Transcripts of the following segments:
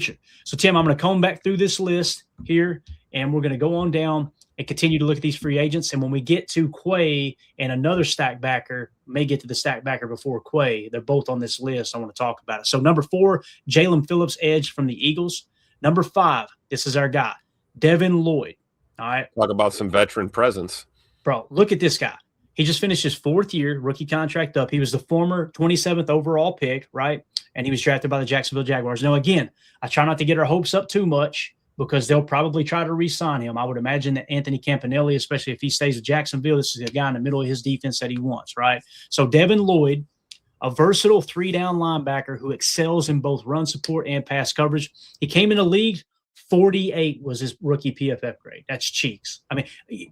future. So, Tim, I'm going to comb back through this list here, and we're going to go on down and continue to look at these free agents. And when we get to Quay and another stack backer, may get to the stack backer before Quay, they're both on this list. I want to talk about it. So, number 4, Jalen Phillips, edge from the Eagles. Number 5, this is our guy, Devin Lloyd. All right. Talk about some veteran presence. Bro, look at this guy. He just finished his 4th year, rookie contract up. He was the former 27th overall pick, right? And he was drafted by the Jacksonville Jaguars. Now, again, I try not to get our hopes up too much because they'll probably try to re-sign him. I would imagine that Anthony Campanelli, especially if he stays with Jacksonville, this is a guy in the middle of his defense that he wants, right? So Devin Lloyd, a versatile 3-down linebacker who excels in both run support and pass coverage. He came in the league, 48 was his rookie PFF grade. That's cheeks. I mean,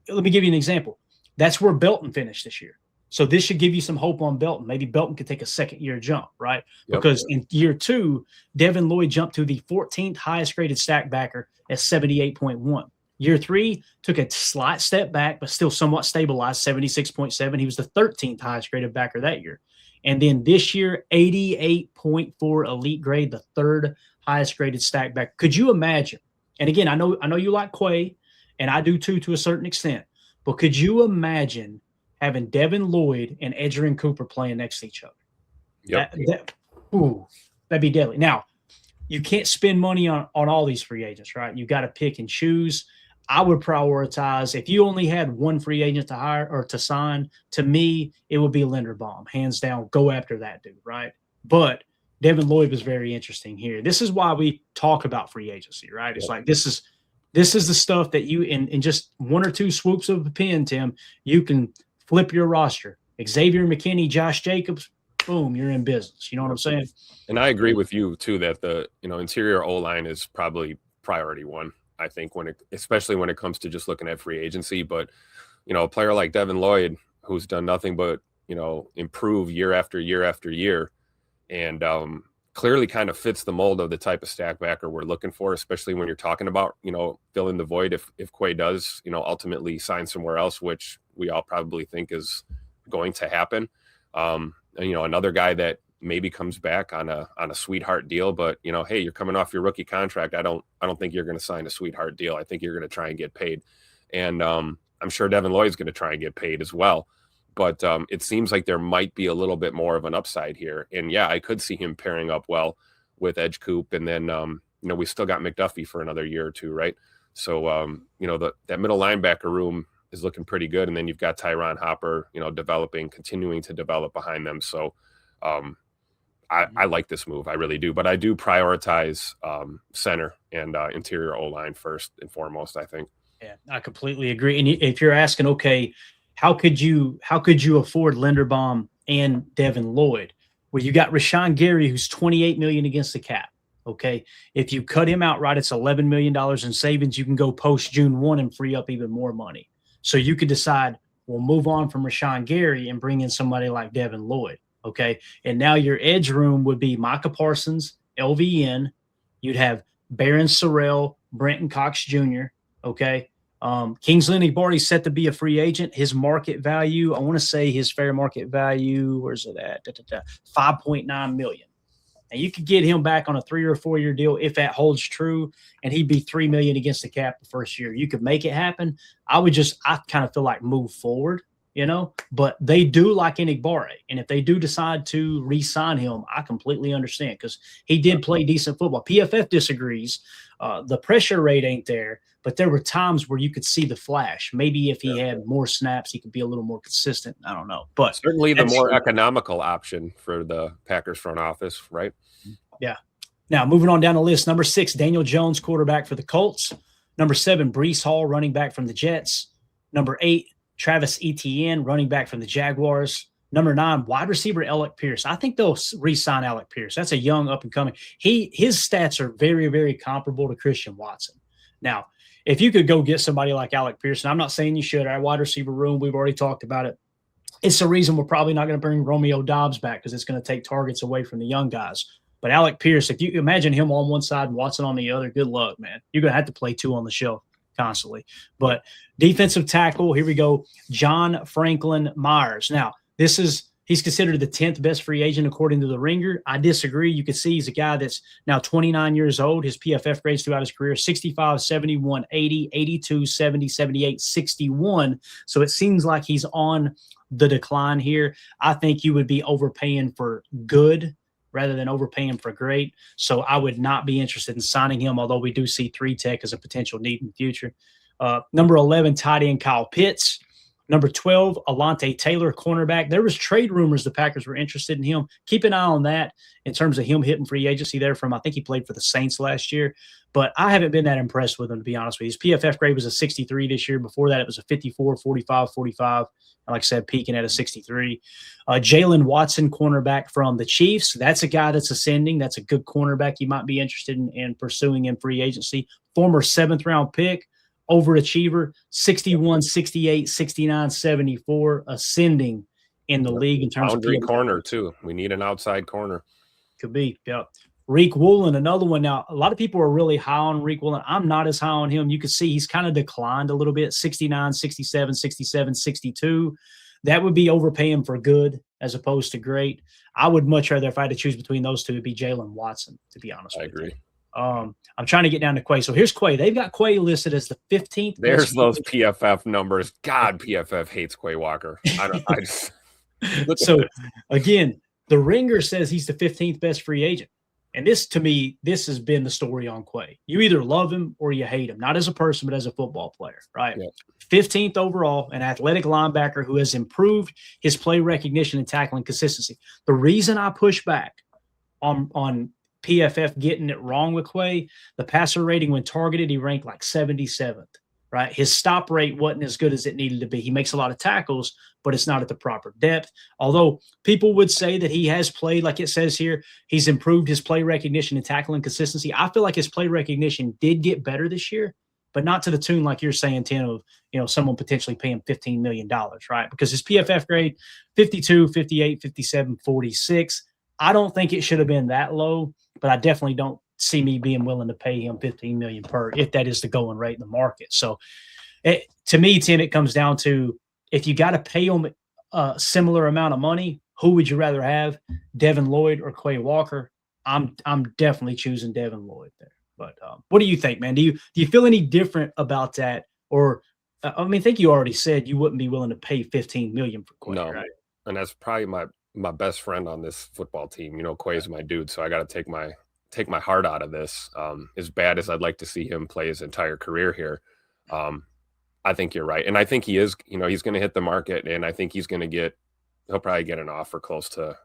let me give you an example. That's where Belton finished this year. So this should give you some hope on Belton. Maybe Belton could take a second-year jump, right? Yep. Because in year 2, Devin Lloyd jumped to the 14th highest-graded stack backer at 78.1. Year 3 took a slight step back, but still somewhat stabilized, 76.7. He was the 13th highest-graded backer that year. And then this year, 88.4 elite grade, the 3rd highest-graded stack backer. Could you imagine? And again, I know you like Quay, and I do too to a certain extent. But could you imagine having Devin Lloyd and Edgerrin Cooper playing next to each other? Yep. That'd be deadly. Now, you can't spend money on all these free agents, right? You got to pick and choose. I would prioritize, if you only had one free agent to hire or to sign, to me, it would be Linderbaum. Hands down, go after that dude, right? But Devin Lloyd was very interesting here. This is why we talk about free agency, right? It's like this is the stuff that you, in just 1 or 2 swoops of a pen, Tim, you can flip your roster. Xavier McKinney, Josh Jacobs, boom, you're in business. You know what I'm saying? And I agree with you too that the interior O-line is probably priority 1. I think especially when it comes to just looking at free agency. But a player like Devin Lloyd, who's done nothing but improve year after year after year, and clearly kind of fits the mold of the type of stack backer we're looking for, especially when you're talking about, filling the void if Quay does, ultimately sign somewhere else, which we all probably think is going to happen. Another guy that maybe comes back on a sweetheart deal, but hey, you're coming off your rookie contract. I don't think you're going to sign a sweetheart deal. I think you're going to try and get paid. And I'm sure Devin Lloyd's going to try and get paid as well. But it seems like there might be a little bit more of an upside here. And yeah, I could see him pairing up well with Edge Coop. And then, we still got McDuffie for another year or 2, right? So, that middle linebacker room is looking pretty good. And then you've got Tyron Hopper, continuing to develop behind them. So I like this move. I really do. But I do prioritize center and interior O-line first and foremost, I think. Yeah, I completely agree. And if you're asking, okay, how could you afford Linderbaum and Devin Lloyd? Well, you got Rashawn Gary, who's $28 million against the cap. Okay, if you cut him outright, it's $11 million in savings. You can go post June 1 and free up even more money. So you could decide, we'll move on from Rashawn Gary and bring in somebody like Devin Lloyd. Okay, and now your edge room would be Micah Parsons, LVN. You'd have Barron Sorrell, Brenton Cox Jr. Okay. Kingsley Enagbare set to be a free agent. His market value, I want to say his fair market value, where's it at? $5.9 million. And you could get him back on a 3 or 4 year deal if that holds true, and he'd be $3 million against the cap the first year. You could make it happen. I kind of feel like move forward, but they do like Enagbare. And if they do decide to re-sign him, I completely understand because he did play decent football. PFF disagrees. The pressure rate ain't there. But there were times where you could see the flash. Maybe if he had more snaps, he could be a little more consistent. I don't know. But certainly the more economical option for the Packers front office, right? Yeah. Now, moving on down the list, number 6, Daniel Jones, quarterback for the Colts. Number 7, Breece Hall, running back from the Jets. Number 8, Travis Etienne, running back from the Jaguars. Number 9, wide receiver Alec Pierce. I think they'll re-sign Alec Pierce. That's a young up-and-coming. His stats are very, very comparable to Christian Watson. Now, if you could go get somebody like Alec Pierce, and I'm not saying you should, our wide receiver room, we've already talked about it. It's the reason we're probably not going to bring Romeo Doubs back because it's going to take targets away from the young guys. But Alec Pierce, if you imagine him on one side and Watson on the other, good luck, man. You're going to have to play 2 on the shelf constantly. But defensive tackle, here we go, John Franklin Myers. Now, he's He's considered the 10th best free agent according to the Ringer. I disagree. You can see he's a guy that's now 29 years old. His PFF grades throughout his career, 65, 71, 80, 82, 70, 78, 61. So it seems like he's on the decline here. I think you would be overpaying for good rather than overpaying for great. So I would not be interested in signing him, although we do see 3-tech as a potential need in the future. Number 11, tight end Kyle Pitts. Number 12, Alante Taylor, cornerback. There was trade rumors the Packers were interested in him. Keep an eye on that in terms of him hitting free agency there from, I think he played for the Saints last year. But I haven't been that impressed with him, to be honest with you. His PFF grade was a 63 this year. Before that, it was a 54, 45, 45. And like I said, peaking at a 63. Jalen Watson, cornerback from the Chiefs. That's a guy that's ascending. That's a good cornerback you might be interested in pursuing in free agency. Former 7th-round pick. Overachiever, 61, 68, 69, 74, ascending in the league in terms boundary of corner too. We need an outside corner. Could be, yeah. Reek Woolen, another one. Now, a lot of people are really high on Reek Woolen. I'm not as high on him. You can see he's kind of declined a little bit, 69, 67, 67, 62. That would be overpaying for good as opposed to great. I would much rather, if I had to choose between those two, it'd be Jalen Watson, to be honest with you. I agree. I'm trying to get down to Quay. So here's Quay. They've got Quay listed as the 15th. There's those PFF numbers. God, PFF hates Quay Walker. So again, the Ringer says he's the 15th best free agent. And this, to me, this has been the story on Quay. You either love him or you hate him, not as a person, but as a football player, right? Yeah. 15th overall, an athletic linebacker who has improved his play recognition and tackling consistency. The reason I push back on PFF getting it wrong with Quay, the passer rating when targeted, he ranked like 77th, right? His stop rate wasn't as good as it needed to be. He makes a lot of tackles, but it's not at the proper depth. Although people would say that he has played, like it says here, he's improved his play recognition and tackling consistency. I feel like his play recognition did get better this year, but not to the tune like you're saying, Tim, of someone potentially paying $15 million, right? Because his PFF grade, 52, 58, 57, 46. I don't think it should have been that low, but I definitely don't see me being willing to pay him $15 million per, if that is the going rate in the market. So to me, Tim, it comes down to, if you got to pay him a similar amount of money, who would you rather have, Devin Lloyd or Quay Walker? I'm definitely choosing Devin Lloyd there. But what do you think, man? Do you feel any different about that? Or I think you already said you wouldn't be willing to pay $15 million for Quay, no, right? And that's probably my best friend on this football team. Quay is my dude, so I got to take my heart out of this. As bad as I'd like to see him play his entire career here, I think you're right, and I think he is. He's going to hit the market, and I think he'll probably get an offer close to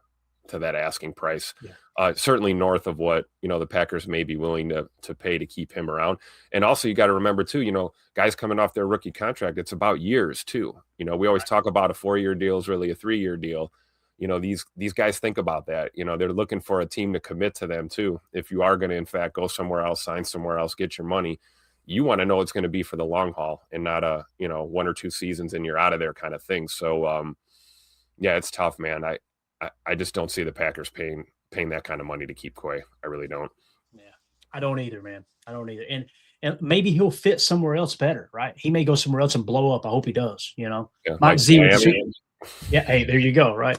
that asking price. Yeah. Certainly north of what the Packers may be willing to pay to keep him around. And also, you got to remember too, guys coming off their rookie contract, it's about years too. We always talk about a 4-year deal is really a 3-year deal. These guys think about that. They're looking for a team to commit to them too. If you are going to, in fact, go somewhere else, sign somewhere else, get your money, you want to know it's going to be for the long haul and not 1 or 2 seasons and you're out of there kind of thing. So, yeah, it's tough, man. I just don't see the Packers paying that kind of money to keep Quay. I really don't. Yeah, I don't either, man. I don't either. And maybe he'll fit somewhere else better, right? He may go somewhere else and blow up. I hope he does. Yeah, Mike Z. Yeah, hey, there you go, right?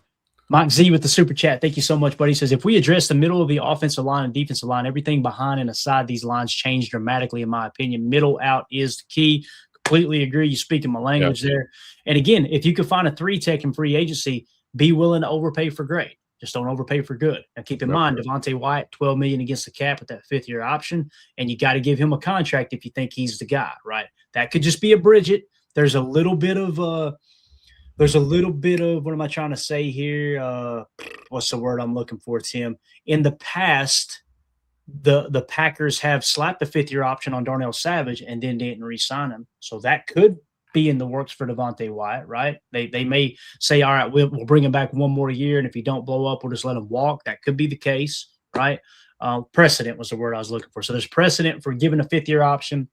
Mike Z with the super chat. Thank you so much, buddy. He says, if we address the middle of the offensive line and defensive line, everything behind and aside these lines change dramatically, in my opinion. Middle out is the key. Completely agree. You're speaking my language there. And again, if you could find a 3-tech in free agency, be willing to overpay for great. Just don't overpay for good. Now, keep in mind, Devontae Wyatt, $12 million against the cap with that 5th-year option, and you got to give him a contract if you think he's the guy, right? That could just be a Bridget. There's a little bit of what am I trying to say here? What's the word I'm looking for, Tim? In the past, the Packers have slapped the 5th-year option on Darnell Savage and then didn't re-sign him. So that could be in the works for Devontae Wyatt, right? They may say, all right, we'll bring him back 1 more year, and if he don't blow up, we'll just let him walk. That could be the case, right? Precedent was the word I was looking for. So there's precedent for giving a 5th-year option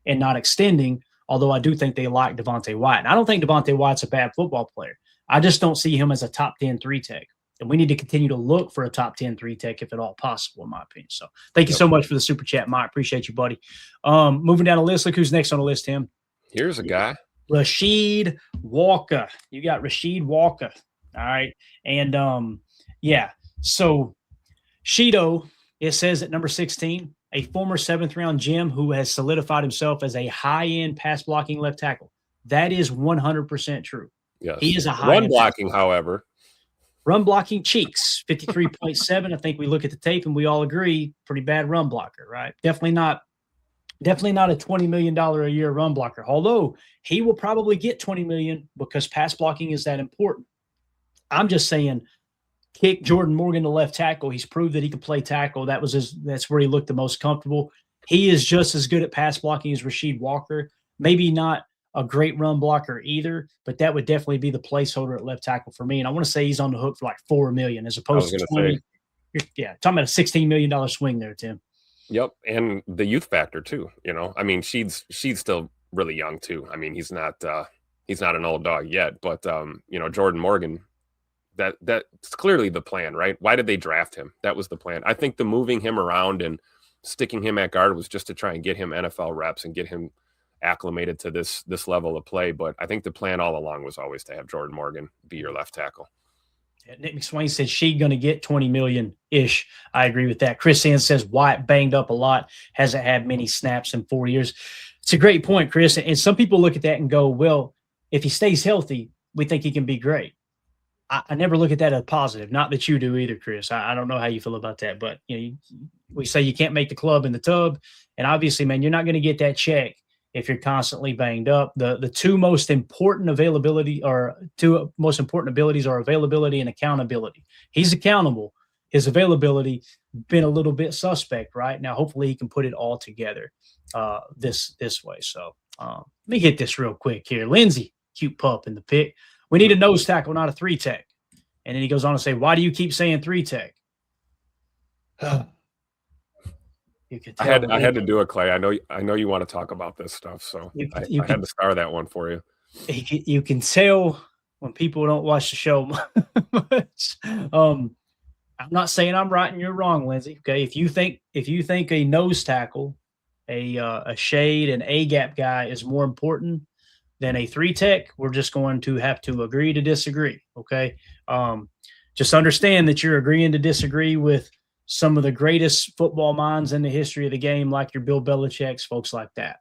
and not extending, although I do think they like Devontae Wyatt. And I don't think Devontae Wyatt's a bad football player. I just don't see him as a top 10 3-tech. And we need to continue to look for a top 10 3-tech if at all possible, in my opinion. So thank you so much for the super chat, Mike. Appreciate you, buddy. Moving down the list, look who's next on the list, Tim. Here's a guy. Rasheed Walker. You got Rasheed Walker. All right. And yeah. So Shido, it says at number 16, a former 7th-round gem who has solidified himself as a high-end pass blocking left tackle. That is 100% true. Yes. He is a Run high-end blocking, however. Run blocking cheeks, 53.7. I think we look at the tape and we all agree, pretty bad run blocker, right? Definitely not a $20 million a year run blocker. Although he will probably get $20 million because pass blocking is that important. I'm just saying, kick Jordan Morgan to left tackle. He's proved that he can play tackle. That's where he looked the most comfortable. He is just as good at pass blocking as Rasheed Walker. Maybe not a great run blocker either, but that would definitely be the placeholder at left tackle for me. And I want to say he's on the hook for like $4 million as opposed to 20. Yeah, talking about a $16 million swing there, Tim. Yep, and the youth factor too. I mean, Sheed's still really young too. I mean, he's not an old dog yet, but Jordan Morgan, that's clearly the plan, right? Why did they draft him? That was the plan. I think the moving him around and sticking him at guard was just to try and get him NFL reps and get him acclimated to this level of play. But I think the plan all along was always to have Jordan Morgan be your left tackle. Nick McSwain said she's going to get 20 million-ish. I agree with that. Chris Sands says Wyatt banged up a lot, hasn't had many snaps in 4 years. It's a great point, Chris. And some people look at that and go, well, if he stays healthy, we think he can be great. I never look at that as positive. Not that you do either, Chris. I don't know how you feel about that. But we say you can't make the club in the tub. And obviously, man, you're not going to get that check if you're constantly banged up. The two most important abilities are availability and accountability. He's accountable. His availability been a little bit suspect, right? Now, hopefully he can put it all together this way. So let me hit this real quick here. Lindsey, cute pup in the pick. We need a nose tackle, not a 3-tech. And then he goes on to say, why do you keep saying 3-tech? I had to do it, Clay. I know you want to talk about this stuff, so I had to star that one for you. You can tell when people don't watch the show much. I'm not saying I'm right and you're wrong, Lindsey. Okay, if you think a nose tackle, a shade, an A gap guy is more important than a 3-tech, we're just going to have to agree to disagree. Okay, just understand that you're agreeing to disagree with some of the greatest football minds in the history of the game, like your Bill Belichick's, folks like that.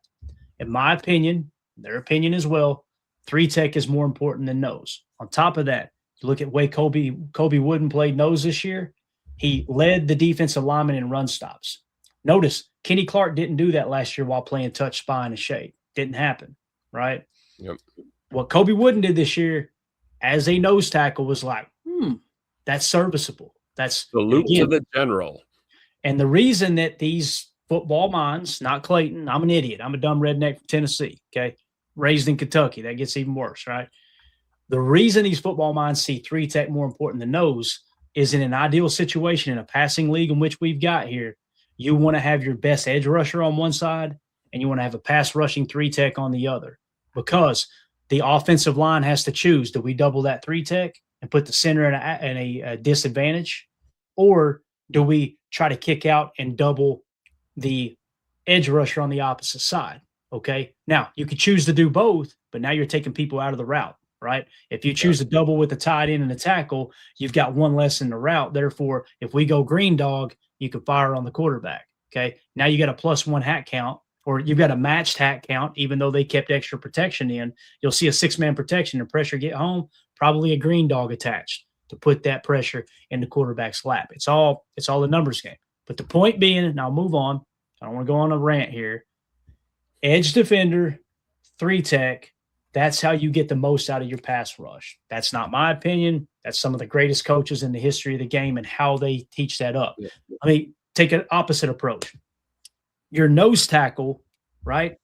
In my opinion, their opinion as well, 3-tech is more important than nose. On top of that, you look at the way Kobe Wooden played nose this year. He led the defensive lineman in run stops. Notice Kenny Clark didn't do that last year while playing touch, spy, and shade. Didn't happen, right? Yep. What Kobe Wooden did this year as a nose tackle was like, that's serviceable. That's salute to the general. And the reason that these football minds, not Clayton, I'm an idiot. I'm a dumb redneck from Tennessee, okay? Raised in Kentucky. That gets even worse, right? The reason these football minds see 3-tech more important than nose is in an ideal situation in a passing league in which we've got here, you want to have your best edge rusher on one side and you want to have a pass rushing 3-tech on the other, because the offensive line has to choose. Do we double that 3-tech and put the center in a disadvantage, or do we try to kick out and double the edge rusher on the opposite side? Okay. Now you could choose to do both, but now you're taking people out of the route, right? If you choose to double with the tight end and the tackle, you've got one less in the route. Therefore, if we go green dog, you can fire on the quarterback. Okay. Now you got a +1 hat count, or you've got a matched hat count, even though they kept extra protection in. You'll see a 6-man protection and pressure get home, probably a green dog attached to put that pressure in the quarterback's lap. It's all a numbers game. But the point being, and I'll move on, I don't want to go on a rant here. Edge defender, 3-tech, that's how you get the most out of your pass rush. That's not my opinion. That's some of the greatest coaches in the history of the game and how they teach that up. Yeah. I mean, take an opposite approach. Your nose tackle, right?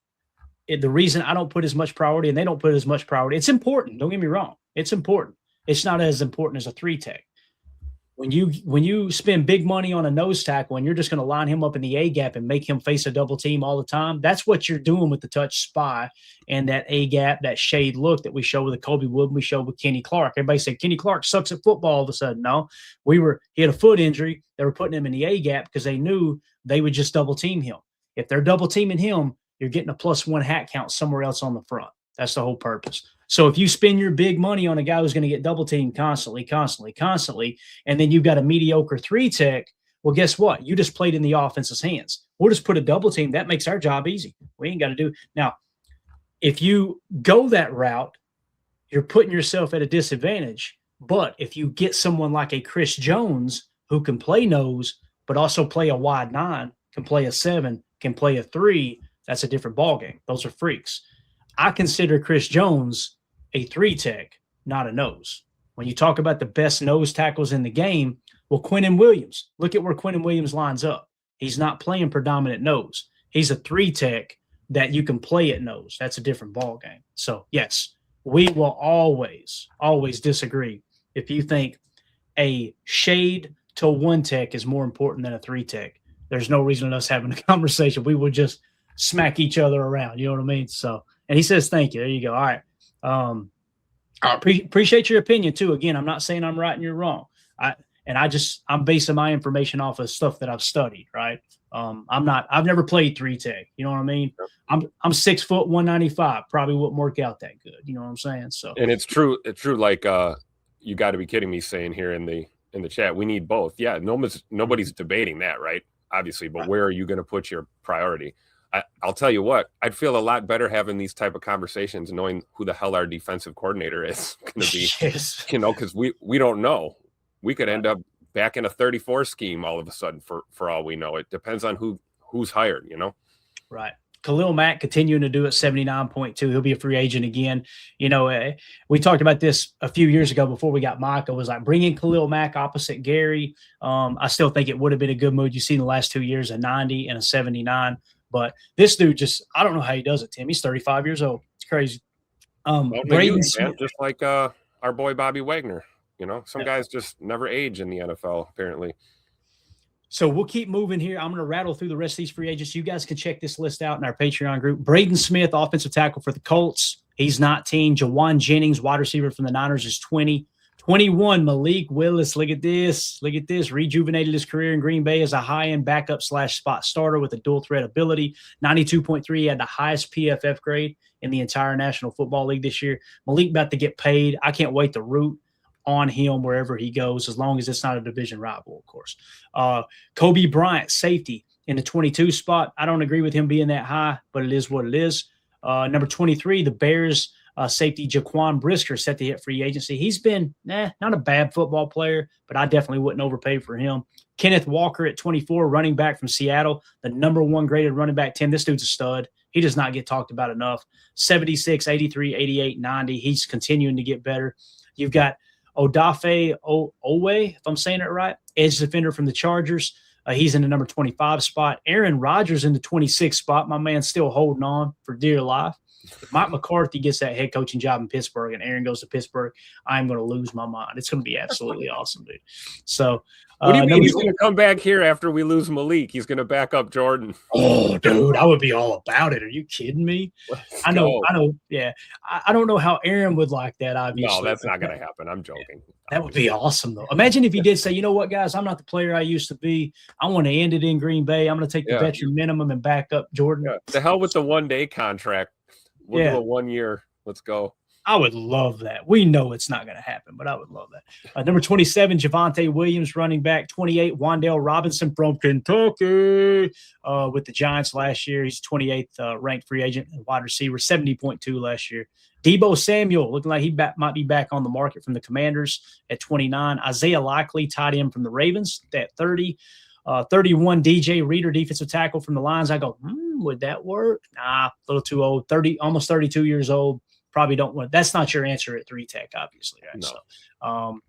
The reason I don't put as much priority and they don't put as much priority, it's important. Don't get me wrong. It's important. It's not as important as a 3-tech. When you spend big money on a nose tackle and you're just going to line him up in the A gap and make him face a double team all the time, that's what you're doing with the touch spy and that A gap, that shade look that we show with the Kobe Wood, we show with Kenny Clark. Everybody said Kenny Clark sucks at football all of a sudden. No, he had a foot injury. They were putting him in the A gap because they knew they would just double team him. If they're double teaming him, you're getting a +1 hat count somewhere else on the front. That's the whole purpose. So if you spend your big money on a guy who's going to get double teamed constantly, and then you've got a mediocre 3-tech, well, guess what? You just played in the offense's hands. We'll just put a double team. That makes our job easy. We ain't got to do. Now, if you go that route, you're putting yourself at a disadvantage. But if you get someone like a Chris Jones who can play nose, but also play a wide 9, can play a 7, can play a 3, that's a different ballgame. Those are freaks. I consider Chris Jones a 3-tech, not a nose. When you talk about the best nose tackles in the game, well, Quinnen Williams, look at where Quinnen Williams lines up. He's not playing predominant nose. He's a 3-tech that you can play at nose. That's a different ballgame. So, yes, we will always disagree if you think a shade to 1-tech is more important than a 3-tech. There's no reason in us having a conversation. We would just smack each other around. You know what I mean? So, and he says, thank you. There you go. All right. I appreciate your opinion too. Again, I'm not saying I'm right and you're wrong. I'm basing my information off of stuff that I've studied, right? I've never played 3-tech. You know what I mean? I'm 6 foot 195. Probably wouldn't work out that good. You know what I'm saying? So, and it's true. Like, you got to be kidding me saying here in the chat, we need both. Yeah. Nobody's debating that, right? Obviously, but where are you going to put your priority? I'll tell you what, I'd feel a lot better having these type of conversations, knowing who the hell our defensive coordinator is going to be, yes. Because we don't know. We could end up back in a 34 scheme all of a sudden for all we know. It depends on who's hired, Right. Khalil Mack continuing to do it, 79.2. He'll be a free agent again. We talked about this a few years ago before we got Micah. Was like bringing Khalil Mack opposite Gary. I still think it would have been a good move. You've seen the last 2 years, a 90 and a 79. But this dude I don't know how he does it, Tim. He's 35 years old. It's crazy. Braden Smith, just like our boy Bobby Wagner. Some guys just never age in the NFL, apparently. So we'll keep moving here. I'm going to rattle through the rest of these free agents. You guys can check this list out in our Patreon group. Braden Smith, offensive tackle for the Colts. He's 19. Jawan Jennings, wide receiver from the Niners, is 20. 21, Malik Willis. Look at this. Rejuvenated his career in Green Bay as a high-end backup / spot starter with a dual threat ability. 92.3. He had the highest PFF grade in the entire National Football League this year. Malik about to get paid. I can't wait to root on him wherever he goes, as long as it's not a division rival, of course. Kobe Bryant, safety in the 22 spot. I don't agree with him being that high, but it is what it is. Number 23, the Bears safety Jaquan Brisker set to hit free agency. He's been not a bad football player, but I definitely wouldn't overpay for him. Kenneth Walker at 24, running back from Seattle, the number 1 graded running back. Tim, this dude's a stud. He does not get talked about enough. 76, 83, 88, 90. He's continuing to get better. You've got Odafe Owe, if I'm saying it right, edge defender from the Chargers. He's in the number 25 spot. Aaron Rodgers in the 26th spot. My man's still holding on for dear life. If Mike McCarthy gets that head coaching job in Pittsburgh and Aaron goes to Pittsburgh, I'm going to lose my mind. It's going to be absolutely awesome, dude. So, what do you mean he's going to come back here after we lose Malik? He's going to back up Jordan. Oh, dude, I would be all about it. Are you kidding me? I know. Yeah. I don't know how Aaron would like that, obviously. No, that's not going to happen. I'm joking. That would be awesome, though. Imagine if he did say, you know what, guys, I'm not the player I used to be. I want to end it in Green Bay. I'm going to take the veteran minimum and back up Jordan. Yeah. The hell with the 1-day contract. We'll do a 1 year. Let's go. I would love that. We know it's not going to happen, but I would love that. Number 27, Javonte Williams, running back. 28, Wan'Dale Robinson from Kentucky with the Giants last year. He's 28th ranked free agent and wide receiver, 70.2 last year. Debo Samuel, looking like he might be back on the market from the Commanders at 29. Isaiah Likely, tight end from the Ravens at 30. 31, DJ Reader, defensive tackle from the Lions. I go, would that work? Nah, a little too old. 30, almost 32 years old. Probably don't want. That's not your answer at 3-tech, obviously, right? No.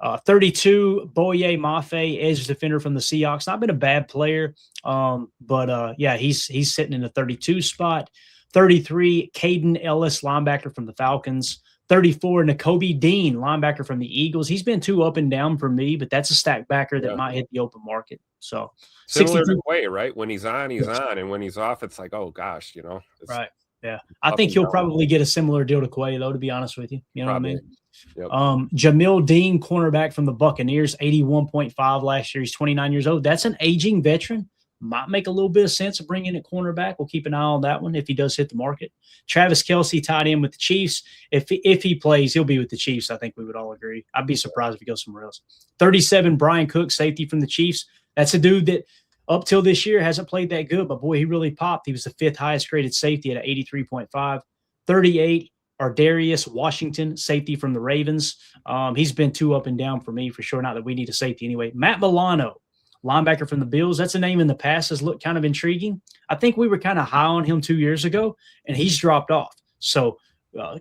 So, 32, Boye Mafe, edge defender from the Seahawks. Not been a bad player, but he's sitting in the 32 spot. 33, Caden Ellis, linebacker from the Falcons. 34, Nakobe Dean, linebacker from the Eagles. He's been too up and down for me, but that's a stack backer that might hit the open market. So, similar to Quay, right? When he's on, he's on, and when he's off, it's like, oh gosh, right. Yeah, I think he'll probably get a similar deal to Quay, though, to be honest with you. You know what I mean? Yep. Jamil Dean, cornerback from the Buccaneers, 81.5 last year. He's 29 years old. That's an aging veteran, might make a little bit of sense of bringing in a cornerback. We'll keep an eye on that one if he does hit the market. Travis Kelce tied in with the Chiefs. If he plays, he'll be with the Chiefs. I think we would all agree. I'd be surprised if he goes somewhere else. 37, Brian Cook, safety from the Chiefs. That's a dude that up till this year hasn't played that good, but boy, he really popped. He was the 5th highest graded safety at 83.5. 38, Ardarius Washington, safety from the Ravens. He's been too up and down for me for sure. Not that we need a safety anyway. Matt Milano, linebacker from the Bills. That's a name in the past has looked kind of intriguing. I think we were kind of high on him 2 years ago, and he's dropped off. So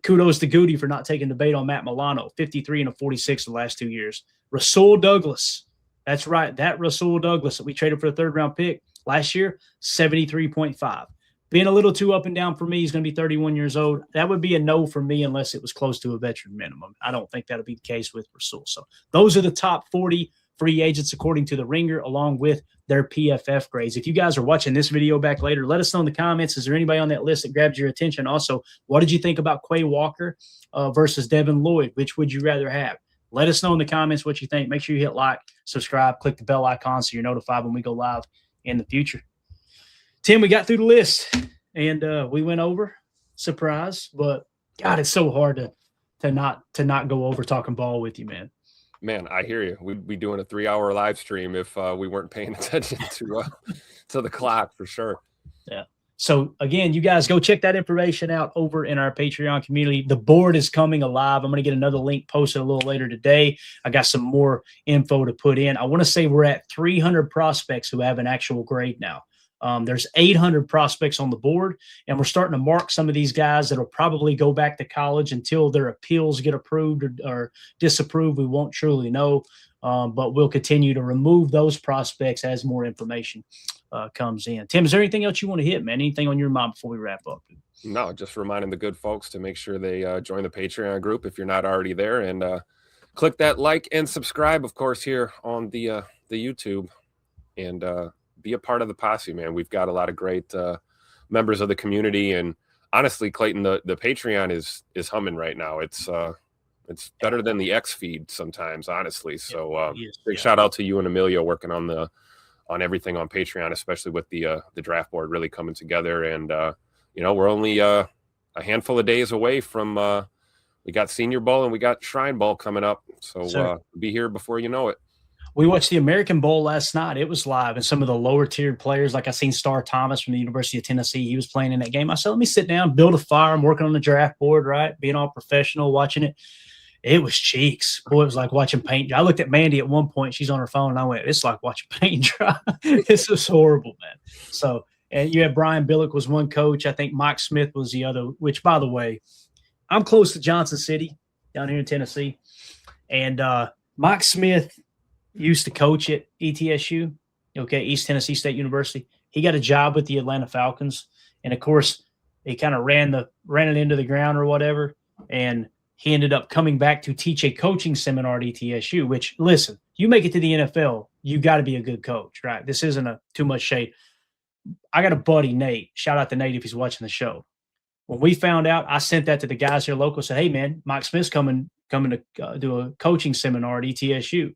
kudos to Goody for not taking the bait on Matt Milano. 53 and a 46 the last 2 years. Rasul Douglas. That's right. That Rasul Douglas that we traded for a 3rd-round pick last year, 73.5. Being a little too up and down for me. He's going to be 31 years old. That would be a no for me unless it was close to a veteran minimum. I don't think that'll be the case with Rasul. So those are the top 40 free agents according to the Ringer, along with their PFF grades. If you guys are watching this video back later, let us know in the comments. Is there anybody on that list that grabbed your attention? Also, what did you think about Quay Walker versus Devin Lloyd? Which would you rather have? Let us know in the comments what you think. Make sure you hit like, subscribe, click the bell icon so you're notified when we go live in the future. Tim, we got through the list, and we went over. Surprise, but God, it's so hard to not go over talking ball with you, man. Man, I hear you. We'd be doing a 3-hour live stream if we weren't paying attention to the clock for sure. Yeah. So again, you guys go check that information out over in our Patreon community. The board is coming alive. I'm going to get another link posted a little later today. I got some more info to put in. I want to say we're at 300 prospects who have an actual grade now. There's 800 prospects on the board, and we're starting to mark some of these guys that will probably go back to college until their appeals get approved or disapproved. We won't truly know, but we'll continue to remove those prospects as more information comes in. Tim, is there anything else you want to hit, man? Anything on your mind before we wrap up? No, just reminding the good folks to make sure they join the Patreon group if you're not already there, and click that like and subscribe, of course, here on the YouTube, and be a part of the posse, man. We've got a lot of great members of the community, and honestly, Clayton, the Patreon is humming right now. It's better than the X feed sometimes, honestly. So big shout out to you and Amelia working on everything on Patreon, especially with the draft board really coming together. And we're only a handful of days away from we got Senior Bowl and we got Shrine Bowl coming up. So be here before you know it. We watched the American Bowl last night. It was live, and some of the lower-tiered players, like I seen Star Thomas from the University of Tennessee, he was playing in that game. I said, let me sit down, build a fire. I'm working on the draft board, right, being all professional, watching it. It was cheeks. Boy, it was like watching paint dry. I looked at Mandy at one point. She's on her phone, and I went, it's like watching paint dry. This is horrible, man. So, and you had Brian Billick was one coach. I think Mike Smith was the other, which, by the way, I'm close to Johnson City down here in Tennessee, and Mike Smith used to coach at ETSU, East Tennessee State University. He got a job with the Atlanta Falcons, and of course, he kind of ran it into the ground or whatever, and he ended up coming back to teach a coaching seminar at ETSU. Which, listen, you make it to the NFL, you got to be a good coach, right? This isn't too much shade. I got a buddy, Nate. Shout out to Nate if he's watching the show. When we found out, I sent that to the guys here local. Said, "Hey, man, Mike Smith's coming to do a coaching seminar at ETSU."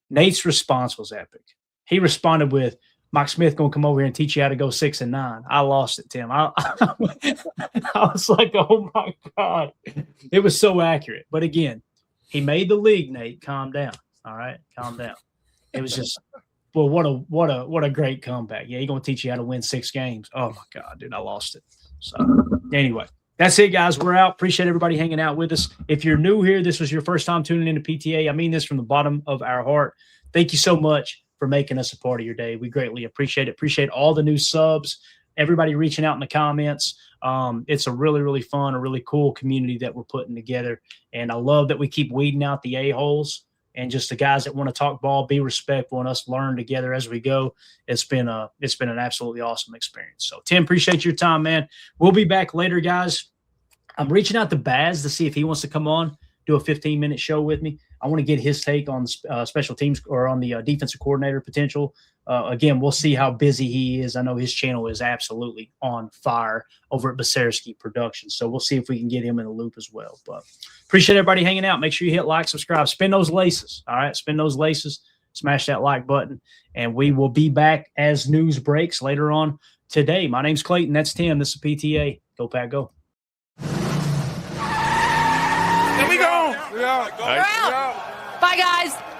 Nate's response was epic. He responded with, Mike Smith going to come over here and teach you how to go 6-9. I lost it, Tim. I was like, oh, my God. It was so accurate. But, again, he made the league, Nate. Calm down. All right? Calm down. It was just, well, what a great comeback. Yeah, he's going to teach you how to win 6 games. Oh, my God, dude, I lost it. So, anyway. That's it, guys. We're out. Appreciate everybody hanging out with us. If you're new here, this was your first time tuning into PTA, I mean this from the bottom of our heart. Thank you so much for making us a part of your day. We greatly appreciate it. Appreciate all the new subs, everybody reaching out in the comments. It's a really, really fun, a really cool community that we're putting together. And I love that we keep weeding out the a-holes and just the guys that want to talk ball, be respectful, and us learn together as we go. It's been an absolutely awesome experience. So, Tim, appreciate your time, man. We'll be back later, guys. I'm reaching out to Baz to see if he wants to come on, do a 15-minute show with me. I want to get his take on special teams or on the defensive coordinator potential. Again, we'll see how busy he is. I know his channel is absolutely on fire over at Baserski Productions. So we'll see if we can get him in the loop as well. But appreciate everybody hanging out. Make sure you hit like, subscribe, spin those laces. All right, spin those laces. smash that like button, and we will be back as news breaks later on today. My name's Clayton. That's Tim. This is PTA. Go Pack, go. There we go. Nice. Bye, guys.